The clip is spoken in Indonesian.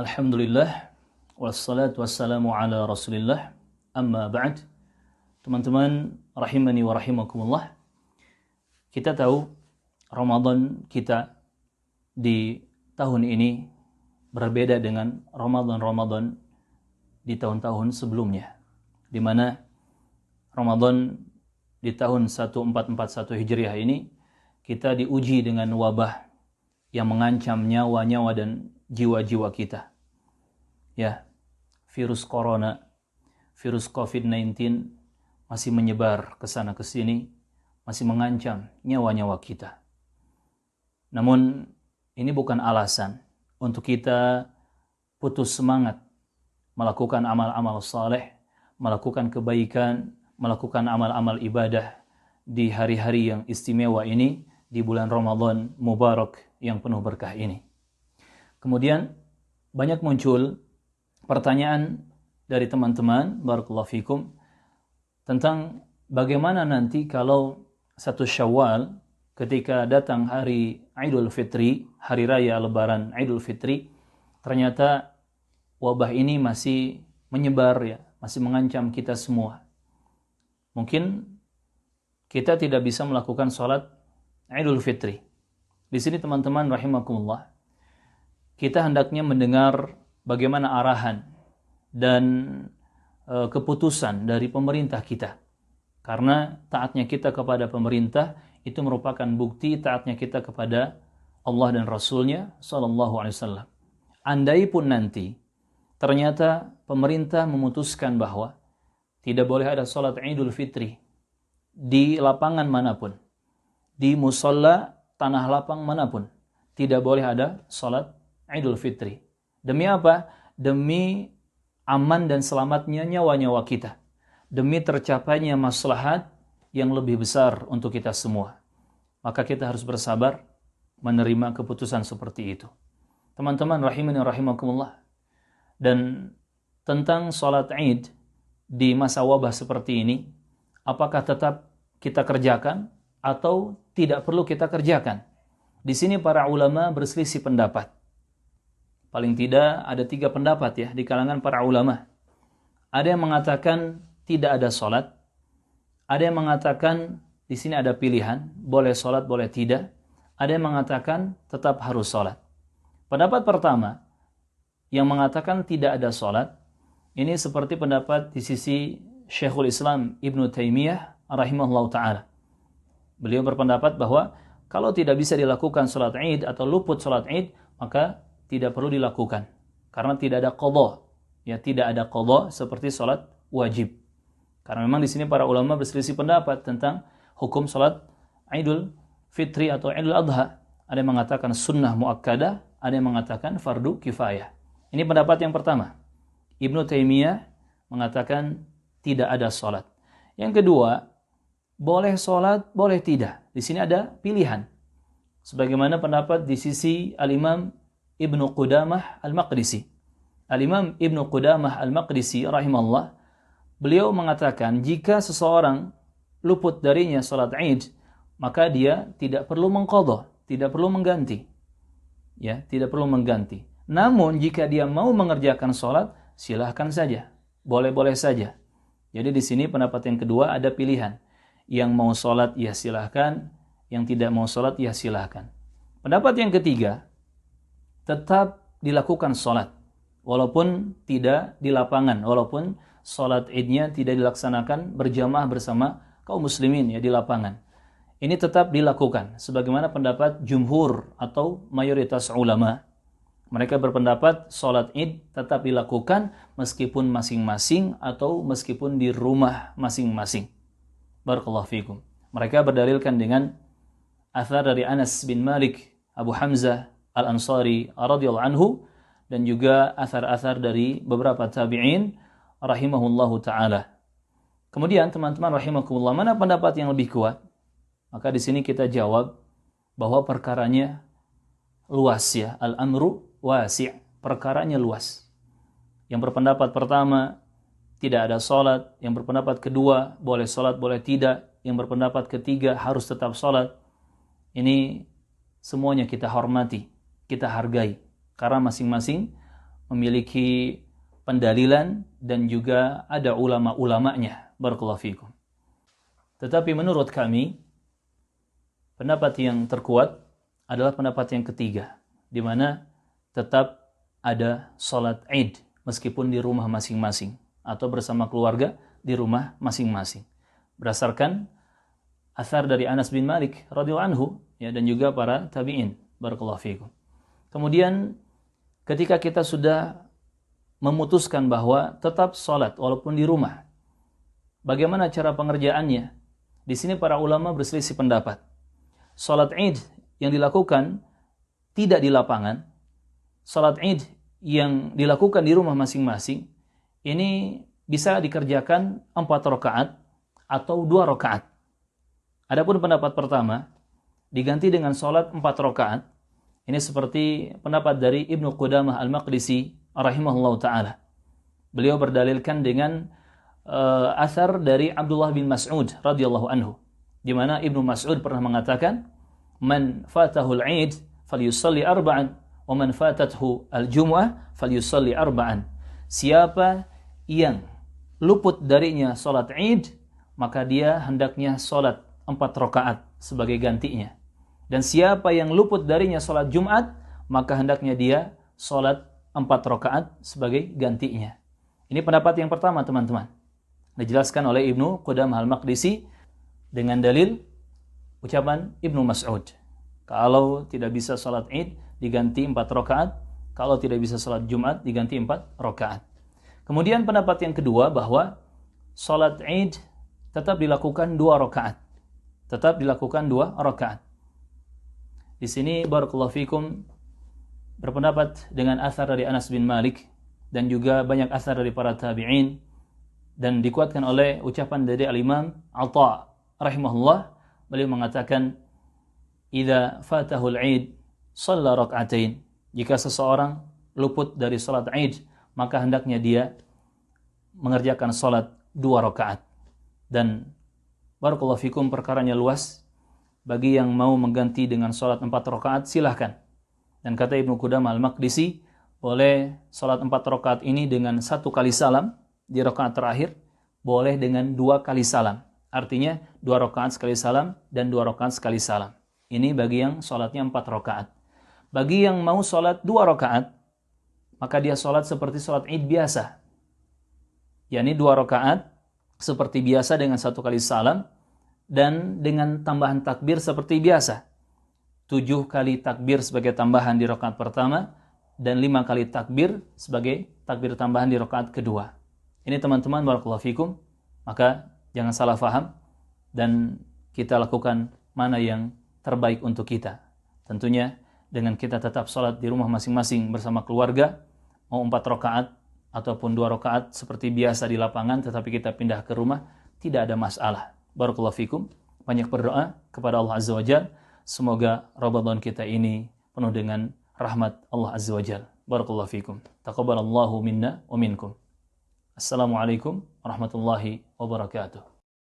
Alhamdulillah, wassalatu wassalamu ala rasulillah, amma ba'd. Teman-teman rahimani wa rahimakumullah, kita tahu Ramadan kita di tahun ini berbeda dengan Ramadan di tahun-tahun sebelumnya, di mana Ramadan di tahun 1441 Hijriah ini kita diuji dengan wabah yang mengancam nyawa-nyawa dan jiwa-jiwa kita. Ya, virus corona, virus COVID-19 masih menyebar ke sana ke sini, masih mengancam nyawa-nyawa kita. Namun ini bukan alasan untuk kita putus semangat melakukan amal-amal saleh, melakukan kebaikan, melakukan amal-amal ibadah di hari-hari yang istimewa ini, di bulan Ramadan Mubarak yang penuh berkah ini. Kemudian banyak muncul pertanyaan dari teman-teman, barakallahu fikum, tentang bagaimana nanti kalau 1 Syawal ketika datang hari Idul Fitri, hari raya lebaran Idul Fitri, ternyata wabah ini masih menyebar, ya, masih mengancam kita semua. Mungkin kita tidak bisa melakukan sholat Idul Fitri. Di sini teman-teman rahimakumullah, kita hendaknya mendengar bagaimana arahan dan keputusan dari pemerintah kita. Karena taatnya kita kepada pemerintah itu merupakan bukti taatnya kita kepada Allah dan Rasulnya sallallahu alaihi wasallam. Andai pun nanti ternyata pemerintah memutuskan bahwa tidak boleh ada salat Idul Fitri di lapangan manapun, di musalla tanah lapang manapun, tidak boleh ada salat Idul Fitri. Demi apa? Demi aman dan selamatnya nyawa-nyawa kita. Demi tercapainya maslahat yang lebih besar untuk kita semua. Maka kita harus bersabar menerima keputusan seperti itu. Teman-teman rahimani rahimakumullah. Dan tentang salat Id di masa wabah seperti ini, apakah tetap kita kerjakan atau tidak perlu kita kerjakan? Di sini para ulama berselisih pendapat. Paling tidak ada 3 pendapat, ya, di kalangan para ulama. Ada yang mengatakan tidak ada sholat. Ada yang mengatakan di sini ada pilihan, boleh sholat, boleh tidak. Ada yang mengatakan tetap harus sholat. Pendapat pertama, yang mengatakan tidak ada sholat, ini seperti pendapat di sisi Syekhul Islam Ibnu Taimiyah rahimahullah ta'ala. Beliau berpendapat bahwa kalau tidak bisa dilakukan sholat Id atau luput sholat Id, maka tidak perlu dilakukan. Karena tidak ada qadha. Ya, tidak ada qadha seperti sholat wajib. Karena memang di sini para ulama berselisih pendapat tentang hukum sholat Idul Fitri atau Idul Adha. Ada yang mengatakan sunnah muakkadah, ada yang mengatakan fardu kifayah. Ini pendapat yang pertama. Ibnu Taimiyah mengatakan tidak ada sholat. Yang kedua, boleh sholat, boleh tidak. Di sini ada pilihan. Sebagaimana pendapat di sisi Al-Imam Ibnu Qudamah Al-Maqdisi. Al-Imam Ibnu Qudamah Al-Maqdisi rahimahullah, beliau mengatakan jika seseorang luput darinya salat Id, maka dia tidak perlu mengqadha, tidak perlu mengganti. Ya, tidak perlu mengganti. Namun jika dia mau mengerjakan salat, silahkan saja. Boleh-boleh saja. Jadi di sini pendapat yang kedua ada pilihan. Yang mau salat ya silahkan, yang tidak mau salat ya silahkan. Pendapat yang ketiga, tetap dilakukan sholat walaupun tidak di lapangan, walaupun sholat Idnya tidak dilaksanakan berjamaah bersama kaum muslimin, ya, di lapangan. Ini tetap dilakukan sebagaimana pendapat jumhur atau mayoritas ulama. Mereka berpendapat sholat Id tetap dilakukan meskipun masing-masing atau meskipun di rumah masing-masing. Barakallahu fikum. Mereka berdalilkan dengan athar dari Anas bin Malik Abu Hamzah Al-Ansari radhiyallahu anhu, dan juga athar-athar dari beberapa tabi'in rahimahullahu ta'ala. Kemudian teman-teman rahimakumullah, mana pendapat yang lebih kuat? Maka di sini kita jawab bahwa perkaranya luas, ya, al-amru wasi', perkaranya luas. Yang berpendapat pertama tidak ada salat, yang berpendapat kedua boleh salat, boleh tidak, yang berpendapat ketiga harus tetap salat. Ini semuanya kita hormati, kita hargai, karena masing-masing memiliki pendalilan dan juga ada ulama-ulamanya. Barakallahu fikum. Tetapi menurut kami, pendapat yang terkuat adalah pendapat yang ketiga, di mana tetap ada sholat Id meskipun di rumah masing-masing atau bersama keluarga di rumah masing-masing. Berdasarkan athar dari Anas bin Malik radhiyallahu anhu ya, dan juga para tabi'in. Barakallahu fikum. Kemudian ketika kita sudah memutuskan bahwa tetap sholat walaupun di rumah, bagaimana cara pengerjaannya? Di sini para ulama berselisih pendapat. Salat Id yang dilakukan tidak di lapangan, salat Id yang dilakukan di rumah masing-masing, ini bisa dikerjakan 4 rakaat atau 2 rakaat. Adapun pendapat pertama, diganti dengan salat 4 rakaat. Ini seperti pendapat dari Ibnu Qudamah Al-Maqdisi rahimahullah ta'ala. Beliau berdalilkan dengan asar dari Abdullah bin Mas'ud radhiyallahu anhu, di mana Ibnu Mas'ud pernah mengatakan, "Man fatahul 'id falyusalli arba'an, wa man fatathu al-jum'ah falyusalli arba'an." Siapa yang luput darinya salat Id, maka dia hendaknya salat 4 rakaat sebagai gantinya. Dan siapa yang luput darinya salat Jumat, maka hendaknya dia salat 4 rakaat sebagai gantinya. Ini pendapat yang pertama, teman-teman. Dijelaskan oleh Ibnu Qudamah Al-Maqdisi dengan dalil ucapan Ibnu Mas'ud. Kalau tidak bisa salat Id, diganti 4 rakaat. Kalau tidak bisa salat Jumat, diganti 4 rakaat. Kemudian pendapat yang kedua bahwa salat Id tetap dilakukan 2 rakaat. Tetap dilakukan 2 rakaat. Di sini barakallahu fikum berpendapat dengan athar dari Anas bin Malik dan juga banyak athar dari para tabi'in, dan dikuatkan oleh ucapan dari Al-Imam Atha rahimahullah. Beliau mengatakan, "Idza fatahul 'id shalla rak'atain." Jika seseorang luput dari salat Id, maka hendaknya dia mengerjakan salat 2 rakaat. Dan barakallahu fikum, perkaranya luas. Bagi yang mau mengganti dengan salat 4 rakaat, silahkan. Dan kata Ibnu Qudamah Al-Maqdisi, boleh salat 4 rakaat ini dengan 1 kali salam di rakaat terakhir, boleh dengan 2 kali salam. Artinya 2 rakaat sekali salam dan 2 rakaat sekali salam. Ini bagi yang salatnya 4 rakaat. Bagi yang mau salat 2 rakaat, maka dia salat seperti salat Id biasa. yakni 2 rakaat seperti biasa dengan 1 kali salam dan dengan tambahan takbir seperti biasa. 7 kali takbir sebagai tambahan di rakaat pertama dan 5 kali takbir sebagai takbir tambahan di rakaat kedua. Ini teman-teman barakallahu fikum, maka jangan salah faham dan kita lakukan mana yang terbaik untuk kita. Tentunya dengan kita tetap salat di rumah masing-masing bersama keluarga, mau 4 rakaat ataupun 2 rakaat seperti biasa di lapangan, tetapi kita pindah ke rumah, tidak ada masalah. Barakallahu fikum. Banyak berdoa kepada Allah Azza wa Jalla, semoga Ramadan kita ini penuh dengan rahmat Allah Azza wa Jalla. Barakallahu fikum. Taqabbalallahu minna wa minkum. Assalamualaikum warahmatullahi wabarakatuh.